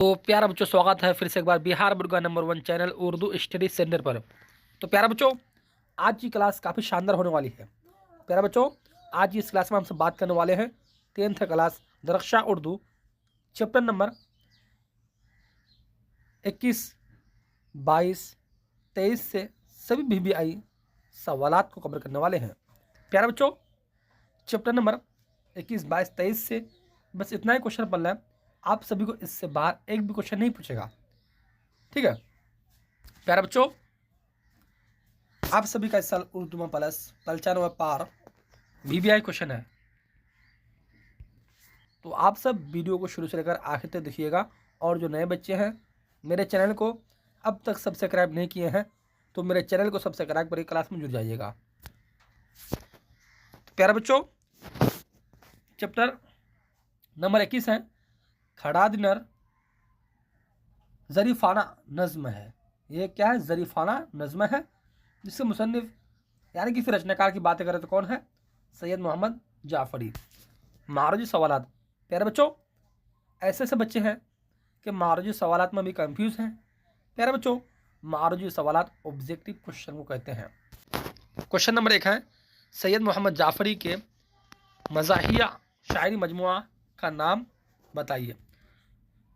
तो प्यारा बच्चों, स्वागत है फिर से एक बार बिहार बोर्ड का number 1 channel Urdu study centre पर। तो प्यारा बच्चों, आज की क्लास काफ़ी शानदार होने वाली है। प्यारा बच्चों, आज की इस क्लास में हमसे बात करने वाले हैं 10th class Darakhsha Urdu chapter number 21, 22, 23 से सभी BBI सवालात को कवर करने वाले हैं। प्यारा बच्चों, चैप्टर नंबर 21, 22, 23 से बस इतना ही क्वेश्चन पढ़ना है। आप सभी को इससे बाहर एक भी क्वेश्चन नहीं पूछेगा, ठीक है। प्यारे बच्चों, आप सभी का इस साल उर्दू में प्लस 95 पार BBI क्वेश्चन है। तो आप सब वीडियो को शुरू से लेकर आखिर तक देखिएगा। और जो नए बच्चे हैं, मेरे चैनल को अब तक सब्सक्राइब नहीं किए हैं तो मेरे चैनल को सब्सक्राइब करके क्लास में जुड़ जाइएगा। तो प्यारे बच्चों, चैप्टर नंबर 21 है खड़ा दिनर ज़रीफ़ाना नज़्म है। ये क्या है? ज़रीफ़ाना नज़्म है, जिसके मुसन्निफ यानी कि फिर रचनाकार की बातें करें तो कौन है? सैयद मोहम्मद जाफ़री। मारूजी सवालात। प्यारे बच्चों, ऐसे ऐसे बच्चे हैं कि मारूजी सवालात में भी कंफ्यूज हैं। प्यारे बच्चों, मारूजी सवालात ऑब्जेक्टिव क्वेश्चन को कहते हैं। क्वेश्चन नंबर 1 है सैयद मोहम्मद जाफ़री के मज़ाहिया शायरी मजमुआ का नाम बताइए।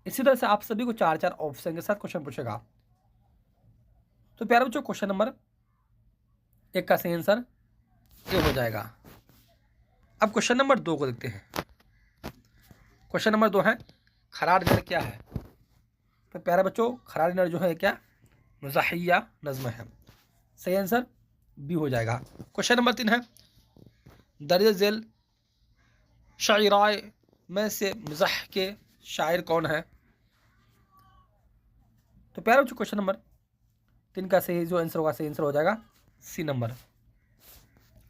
इसी तरह से आप सभी को 4-4 ऑप्शन के साथ क्वेश्चन पूछेगा। तो प्यारे बच्चों, क्वेश्चन नंबर 1 का सही आंसर ये हो जाएगा। अब क्वेश्चन नंबर 2 को देखते हैं। क्वेश्चन नंबर 2 है खरा दिनर क्या है? तो प्यारे बच्चों, खरा दिनर जो है क्या? मज़ाहिया नज़्म है। सही आंसर बी हो जाएगा। क्वेश्चन नंबर 3 है दर्ज झेल शायराए में से मज़ाह के शायर कौन है? तो प्यारे बच्चों, क्वेश्चन नंबर 3 का सही जो आंसर होगा, सही आंसर हो जाएगा सी नंबर।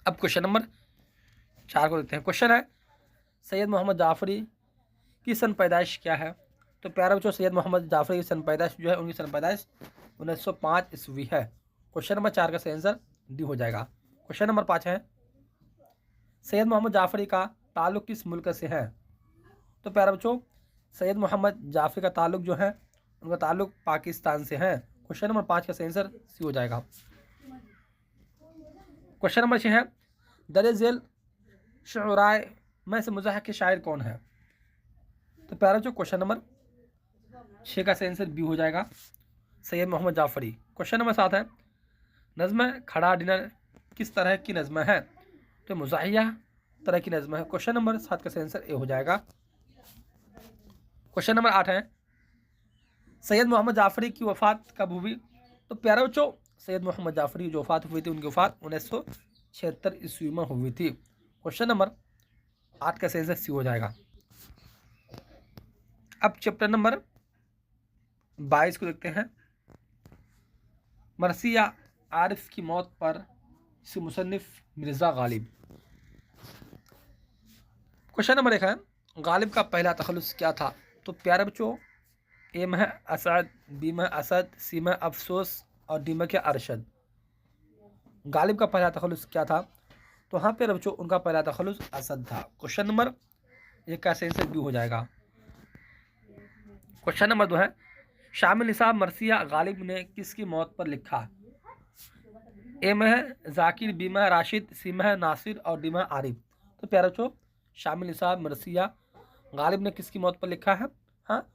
अब क्वेश्चन नंबर 4 को देखते हैं। क्वेश्चन है सैयद मोहम्मद जाफ़री की सन पैदाइश क्या है? तो प्यारे बच्चों, सैयद मोहम्मद जाफ़री की सन पैदाइश जो है, उनकी सन पैदाइश 1905 ईस्वी है। क्वेश्चन नंबर 4 का सही आंसर डी हो जाएगा। क्वेश्चन नंबर 5 है सैयद मोहम्मद जाफ़री का ताल्लुक़ किस मुल्क से है? तो प्यारे बच्चों, सैयद मोहम्मद जाफ़री का ताल्लुक़ जो है, उनका ताल्लुक़ पाकिस्तान से है। क्वेश्चन नंबर 5 का सही आंसर सी हो जाएगा। क्वेश्चन नंबर 6 है दर्ज झेल शुअराए में से मज़ाह के शायर कौन है? तो प्यारे बच्चों, क्वेश्चन नंबर 6 का सही आंसर बी हो जाएगा, सैयद मोहम्मद जाफ़री। क्वेश्चन नंबर 7 है नज़्म खड़ा डिनर किस तरह की नज़्म है? तो मुज़ाहिया तरह की नज़्म है। क्वेश्चन नंबर 7 का सही आंसर ए हो जाएगा। क्वेश्चन नंबर 8 है सैयद मोहम्मद जाफ़री की वफ़ात कब हुई? तो प्यारे बच्चों, सैयद मोहम्मद जाफ़री जो वफ़ात हुई थी, उनकी वफ़ात 1976 ईस्वी में हुई थी। क्वेश्चन नंबर 8 का सही आंसर सी हो जाएगा। अब चैप्टर नंबर 22 को देखते हैं। मरसिया आरिफ की मौत पर इसके मुसन्निफ मिर्ज़ा गालिब। क्वेश्चन नंबर 1 है गालिब का पहला तखल्लुस क्या था? तो प्यारे बच्चों, ए में है असद, बी में असद, सी में अफसोस और डी में क्या? अरशद। गालिब का पहला तखल्लुस क्या था? तो हाँ प्यारे बच्चों, उनका पहला तखल्लुस असद था। क्वेश्चन नंबर 1 का सही आंसर बी हो जाएगा। क्वेश्चन नंबर 2 है शामिल निसाब मरसिया गालिब ने किसकी मौत पर लिखा? ए में है जाकिर, बी में है राशिद, सी में है नासिर और डी में है आरिफ। तो प्यारे बच्चों, शामिल निसाब मरसिया गालिब ने किसकी मौत पर लिखा है? हाँ,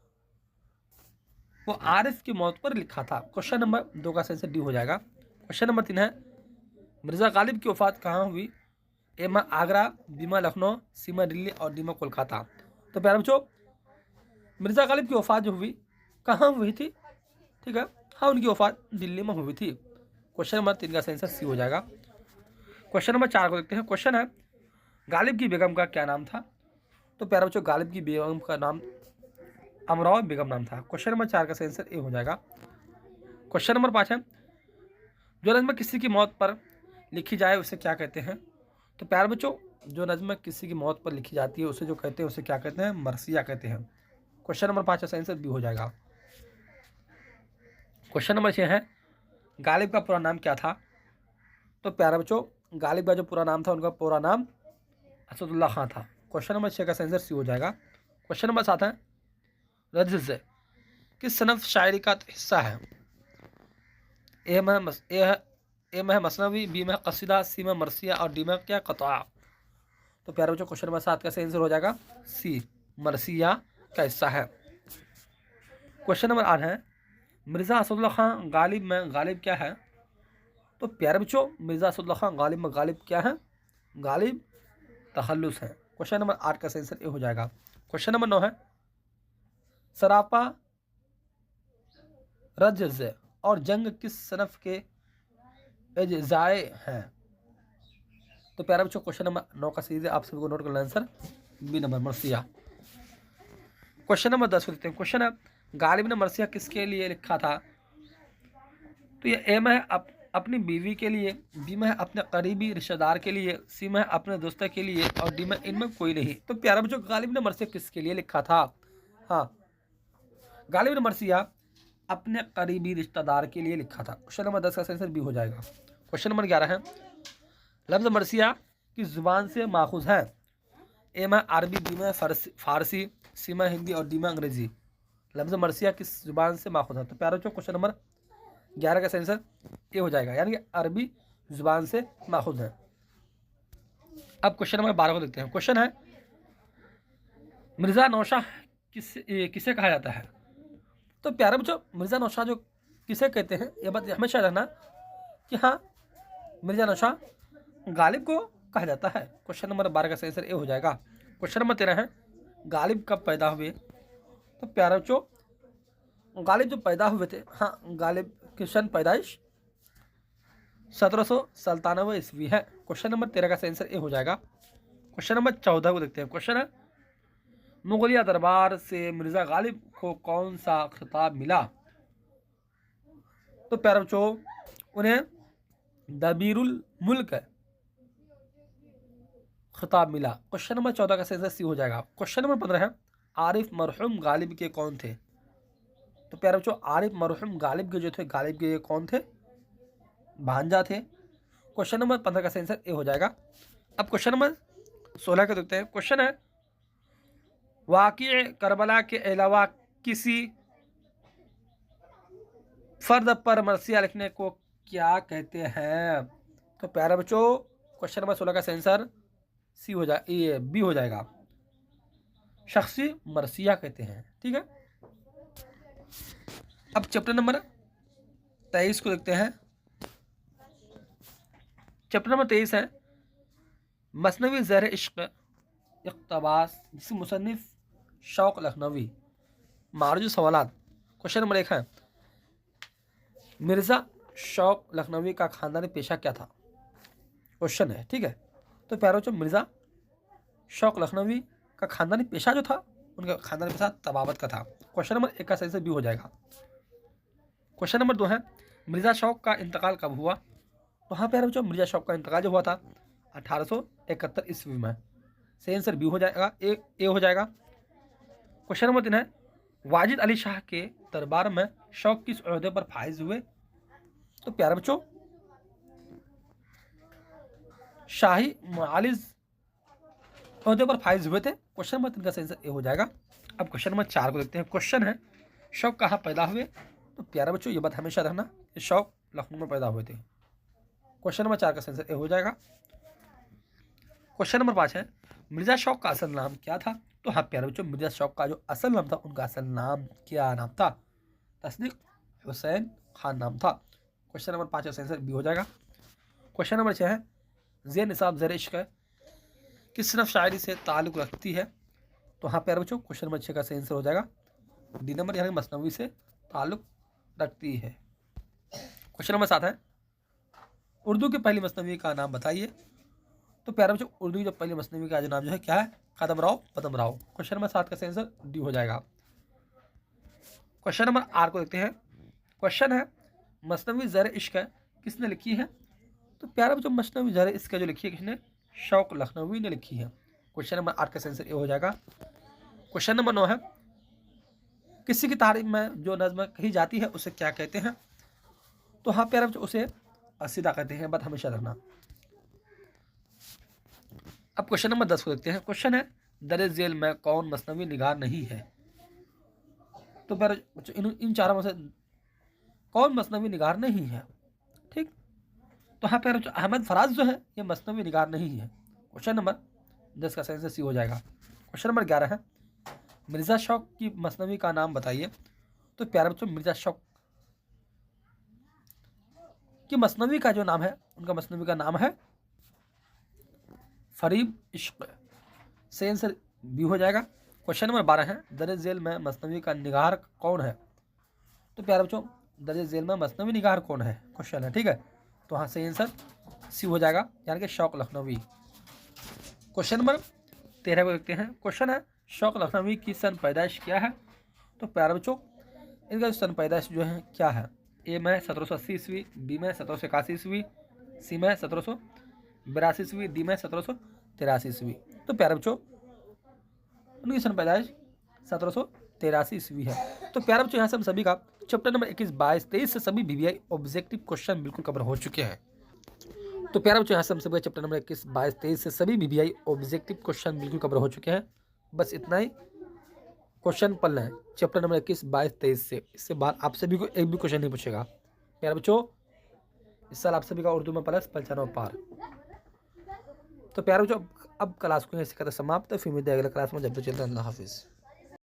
वो आरिफ की मौत पर लिखा था। क्वेश्चन नंबर 2 का सही आंसर डी हो जाएगा। क्वेश्चन नंबर 3 है मिर्ज़ा गालिब की वफ़ात कहाँ हुई? ए में आगरा, बी में लखनऊ, सी में दिल्ली और डी में कोलकाता। तो प्यारे बच्चों, मिर्ज़ा गालिब की वफ़ात जो हुई कहाँ हुई थी? ठीक है, हाँ, उनकी वफ़ात दिल्ली में हुई थी। क्वेश्चन नंबर 3 का सही आंसर सी हो जाएगा। क्वेश्चन नंबर 4 को देखते हैं। क्वेश्चन है गालिब की बेगम का क्या नाम था? तो प्यारे बच्चों, गालिब की बेगम का नाम अमराव बेगम नाम था। क्वेश्चन नंबर 4 का सही आंसर ए हो जाएगा। क्वेश्चन नंबर 5 है जो नज़्म किसी की मौत पर लिखी जाए उसे क्या कहते हैं? तो प्यारे बच्चों, जो नज़्म किसी की मौत पर लिखी जाती है उसे जो कहते हैं उसे क्या कहते हैं? मरसिया कहते हैं। क्वेश्चन नंबर 5 का सही आंसर बी हो जाएगा। क्वेश्चन नंबर 6 है गालिब का पूरा नाम क्या था? तो प्यारे बच्चों, गालिब का जो पूरा नाम था, उनका पूरा नाम असदुल्ला खां था। क्वेश्चन नंबर 6 का सही आंसर सी हो जाएगा। क्वेश्चन नंबर 7 है रज्ज़ किस सनफ शायरी का हिस्सा है? ए में मसनवी, बी में कसीदा, सी में मरसिया और डी में क्या कतवा? तो प्यारे बच्चों क्वेश्चन नंबर 7 का सही आंसर हो जाएगा सी, मरसिया का हिस्सा है। क्वेश्चन नंबर 8 है मिर्ज़ा असदुल्ला खान गालिब में गालिब क्या है? तो प्यारे बच्चों मिर्ज़ा असदुल्ला खान गालिब में गालिब क्या है? गालिब तखल्लुस है। क्वेश्चन नंबर 8 का सही आंसर ये हो जाएगा। क्वेश्चन नंबर 9 है सरापा, रजज़ और जंग किस सनफ के अज्जाए हैं? तो प्यारे बच्चों क्वेश्चन नंबर 9 का सही है, आप सभी को नोट कर लें आंसर बी नंबर मरसिया। क्वेश्चन नंबर 10 को देखते हैं। क्वेश्चन है गालिब ने मरसिया किसके लिए लिखा था? तो ये ए में है अपनी बीवी के लिए, बी में है अपने करीबी रिश्तेदार के लिए, सी में है अपने दोस्त के लिए और डी में इनमें कोई नहीं। तो प्यारे बच्चों गालिब ने मरसिया किसके लिए लिखा था? हाँ, गालिब ने मरसिया अपने करीबी रिश्तेदार के लिए लिखा था। क्वेश्चन नंबर 10 का आंसर बी हो जाएगा। क्वेश्चन नंबर 11 है लफ्ज़ मरसिया किस जुबान से माखूज है? ए में अरबी, बी में फारसी, सी में हिंदी और डी में अंग्रेजी। लफ्ज़ मरसिया किस जुबान से माखूज है? तो प्यारे बच्चों क्वेश्चन नंबर 11 का आंसर ये हो जाएगा, यानी कि अरबी जुबान से माखूज है। अब क्वेश्चन नंबर 12 को देखते हैं। क्वेश्चन है मिर्ज़ा नौशाह किसे कहा जाता है? तो प्यारे बच्चों मिर्ज़ा नौशाह जो किसे कहते हैं ये बात हमेशा रहना कि हाँ मिर्ज़ा नौशाह गालिब को कहा जाता है। क्वेश्चन नंबर 12 का सही आंसर ये हो जाएगा। क्वेश्चन नंबर 13 है गालिब कब पैदा हुए? तो प्यारे बच्चों गालिब जो पैदा हुए थे, हाँ गालिब की सन पैदाइश 1797 ईस्वी है। क्वेश्चन नंबर 13 का सही आंसर ये हो जाएगा। क्वेश्चन नंबर 14 को देखते हैं। क्वेश्चन है मुगलिया दरबार से मिर्ज़ा गालिब को कौन सा खिताब मिला? तो प्यारे बच्चों उन्हें दबीरुल मुल्क खिताब मिला। क्वेश्चन नंबर 14 का सही आंसर सी हो जाएगा। क्वेश्चन नंबर 15 है आरिफ मरहूम गालिब के कौन थे? तो प्यारे बच्चों आरिफ मरहूम गालिब के जो थे, गालिब के कौन थे? भांजा थे। क्वेश्चन नंबर 15 का सही आंसर ये हो जाएगा। अब क्वेश्चन नंबर 16 को देखते हैं। क्वेश्चन है वाक़िए करबला के अलावा किसी फर्द पर मरसिया लिखने को क्या कहते हैं? तो प्यारे बच्चों क्वेश्चन नंबर 16 का सही आंसर सी हो जाए, ये बी हो जाएगा, शख्सी मरसिया कहते हैं। ठीक है, अब चैप्टर नंबर 23 को देखते हैं। चैप्टर नंबर 23 है मसनवी ज़र इश्क इक़्तबास, जिसके मुसन्निफ शौक़ लखनवी। मारूज सवालात। क्वेश्चन नंबर 1 है मिर्ज़ा शौक़ लखनवी का ख़ानदानी पेशा क्या था? क्वेश्चन है, ठीक है। तो प्यारों बच्चों मिर्ज़ा शौक़ लखनवी का ख़ानदानी पेशा जो था, उनका ख़ानदानी पेशा तबावत का था। क्वेश्चन नंबर 1 का सही से बी हो जाएगा। क्वेश्चन नंबर 2 है मिर्ज़ा शौक़ का इंतकाल कब हुआ? तो हाँ प्यारे बच्चों मिर्ज़ा शौक़ का इंतकाल जो हुआ था 1871 ईस्वी में। सही आंसर बी हो जाएगा, ए हो जाएगा। क्वेश्चन नंबर 3 है वाजिद अली शाह के दरबार में शौक़ किस ओहदे पर फाइज हुए? तो प्यारे बच्चों शाही मुआलिज ओहदे पर फाइज हुए थे। क्वेश्चन नंबर 3 का सही आंसर ए हो जाएगा। अब क्वेश्चन नंबर 4 को देखते हैं। क्वेश्चन है शौक़ कहाँ पैदा हुए? तो प्यारे बच्चों ये बात हमेशा रखना कि शौक़ लखनऊ में पैदा हुए थे। क्वेश्चन नंबर 4 का सही आंसर ए हो जाएगा। क्वेश्चन नंबर 5 है मिर्ज़ा शौक़ का असल नाम क्या था? तो हाँ प्यारे बच्चों मिर्ज़ा शौक़ का जो असल नाम था, उनका असल नाम क्या नाम था? तस्दीक हुसैन खान नाम था। क्वेश्चन नंबर 5 का सही आंसर बी हो जाएगा। क्वेश्चन नंबर 6 है ज़ेर निसाब ज़र इश्क किस सिनफ शायरी से ताल्लुक़ रखती है? तो हाँ प्यारे बच्चों क्वेश्चन नंबर 6 का सही आंसर हो जाएगा डी नंबर, यानी मसनवी से ताल्लुक़ रखती है। क्वेश्चन नंबर 7 है उर्दू की पहली मसनवी का नाम बताइए। तो प्यारे बच्चों उर्दू की जो पहली मसनवी का जो नाम जो है क्या है? कदमराव पदमराव। क्वेश्चन नंबर 7 का सही आंसर डी हो जाएगा। क्वेश्चन नंबर 8 को देखते हैं। क्वेश्चन है मसनवी ज़र इश्क किसने लिखी है? तो प्यारे बच्चों मसनवी ज़र इश्क जो लिखी है किसने? शौक़ लखनवी ने लिखी है। क्वेश्चन नंबर 8 का सही आंसर ये हो जाएगा। क्वेश्चन नंबर 9 है किसी की तारीफ में जो नज़्म कही जाती है उसे क्या कहते हैं? तो हाँ प्यारे बच्चों उसे असीदा कहते हैं, बात हमेशा रखना। अब क्वेश्चन नंबर 10 को देखते हैं। क्वेश्चन है दर झेल में कौन मसनवी निगार नहीं है? तो प्यारे बच्चों इन चारों में से कौन मसनवी निगार नहीं है? ठीक, तो हाँ प्यारे बच्चों, अहमद फराज जो है ये मसनवी निगार नहीं है। क्वेश्चन नंबर 10 का सही आंसर सी हो जाएगा। क्वेश्चन नंबर 11 है, मिर्ज़ा शौक की मसनवी का नाम बताइए। तो प्यारे बच्चों, मिर्ज़ा शौक की मसनवी का जो नाम है, उनका मसनवी का नाम है फरीब इश्क। सही आंसर बी हो जाएगा। क्वेश्चन नंबर 12 है, दर झेल में मसनवी का निगार कौन है? तो प्यारे बच्चों, दर झेल में मसनवी निगार कौन है क्वेश्चन है, ठीक है। तो हाँ सही आंसर सी हो जाएगा, यानी कि शौक लखनवी। क्वेश्चन नंबर 13 को देखते हैं। क्वेश्चन है, शौक लखनवी की सन पैदाइश क्या है? तो प्यारे बच्चों, इनका सन पैदाइश जो है क्या है? ए में 1780 ईस्वी, बी में 1781 ईस्वी, सी में 1782 ईस्वी, डी में 1783 ईस्वी। तो प्यारे बच्चों, उनकी सन पैदाइश 1783 ईस्वी है। तो प्यारे बच्चों, यहाँ से हम सभी का चैप्टर नंबर 21, 22, 23 से सभी बीबीआई ऑब्जेक्टिव क्वेश्चन बिल्कुल कवर हो चुके हैं। तो प्यारे बच्चों, यहाँ से हम सभी चैप्टर नंबर 21, 22, 23 से सभी बीबीआई ऑब्जेक्टिव क्वेश्चन बिल्कुल कवर हो चुके हैं। बस इतना ही क्वेश्चन पढ़ लें चैप्टर नंबर 21, 22, 23 से। इससे बाद आप सभी को एक भी क्वेश्चन नहीं पूछेगा। प्यारे बच्चों, इस साल आप सभी का उर्दू में प्लस 95 पार। तो प्यारे बच्चों, अब क्लास को ऐसे करते समाप्त। फिर मिलते हैं अगले क्लास में, जब तक चलते हैं। अल्लाह हाफिज़।